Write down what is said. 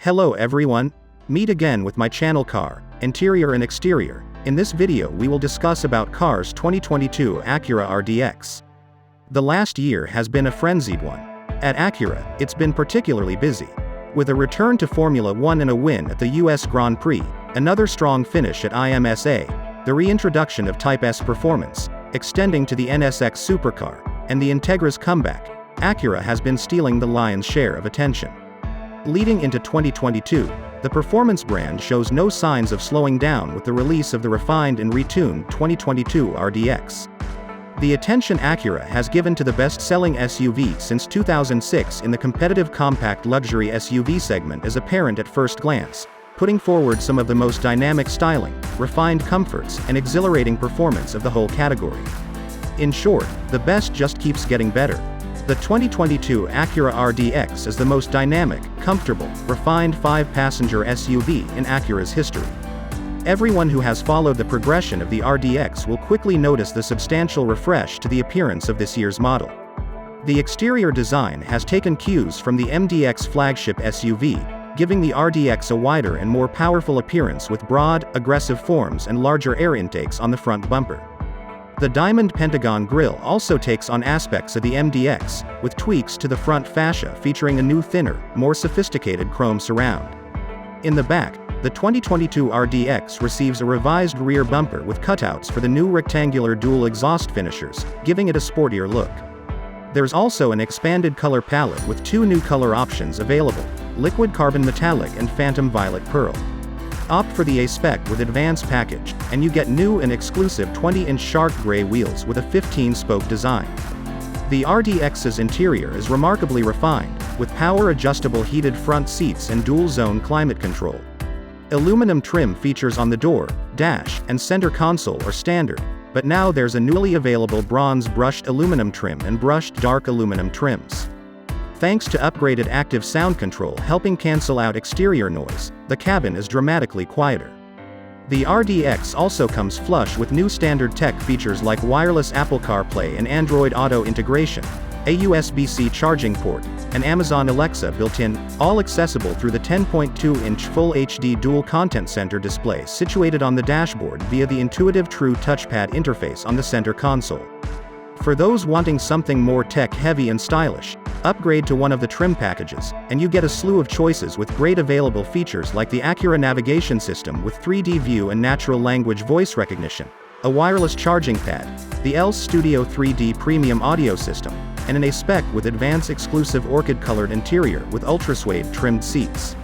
Hello everyone, meet again with my channel Car, Interior and Exterior. In this video we will discuss about Car's 2022 Acura RDX. The last year has been a frenzied one. At Acura, it's been particularly busy. With a return to Formula 1 and a win at the US Grand Prix, another strong finish at IMSA, the reintroduction of Type S performance, extending to the NSX supercar, and the Integra's comeback, Acura has been stealing the lion's share of attention. Leading into 2022, the performance brand shows no signs of slowing down with the release of the refined and retuned 2022 RDX. The attention Acura has given to the best-selling SUV since 2006 in the competitive compact luxury SUV segment is apparent at first glance, putting forward some of the most dynamic styling, refined comforts, and exhilarating performance of the whole category. In short, the best just keeps getting better. The 2022 Acura RDX is the most dynamic, comfortable, refined 5-passenger SUV in Acura's history. Everyone who has followed the progression of the RDX will quickly notice the substantial refresh to the appearance of this year's model. The exterior design has taken cues from the MDX flagship SUV, giving the RDX a wider and more powerful appearance with broad, aggressive forms and larger air intakes on the front bumper. The diamond pentagon grille also takes on aspects of the MDX, with tweaks to the front fascia featuring a new thinner, more sophisticated chrome surround. In the back, the 2022 RDX receives a revised rear bumper with cutouts for the new rectangular dual exhaust finishers, giving it a sportier look. There's also an expanded color palette with 2 new color options available: liquid carbon metallic and phantom violet pearl. Opt for the a-spec with advanced package, and you get new and exclusive 20-inch shark gray wheels with a 15-spoke design. The RDX's interior is remarkably refined, with power-adjustable heated front seats and dual-zone climate control. Aluminum trim features on the door, dash, and center console are standard, but now there's a newly available bronze brushed aluminum trim and brushed dark aluminum trims. Thanks to upgraded active sound control helping cancel out exterior noise, the cabin is dramatically quieter. The RDX also comes flush with new standard tech features like wireless Apple CarPlay and Android Auto integration, a USB-C charging port, and Amazon Alexa built-in, all accessible through the 10.2-inch Full HD Dual Content Center display situated on the dashboard via the intuitive True touchpad interface on the center console. For those wanting something more tech-heavy and stylish, upgrade to one of the trim packages, and you get a slew of choices with great available features like the Acura navigation system with 3D view and natural language voice recognition, a wireless charging pad, the ELS Studio 3D premium audio system, and an a-spec with advanced exclusive orchid-colored interior with ultra-suede trimmed seats.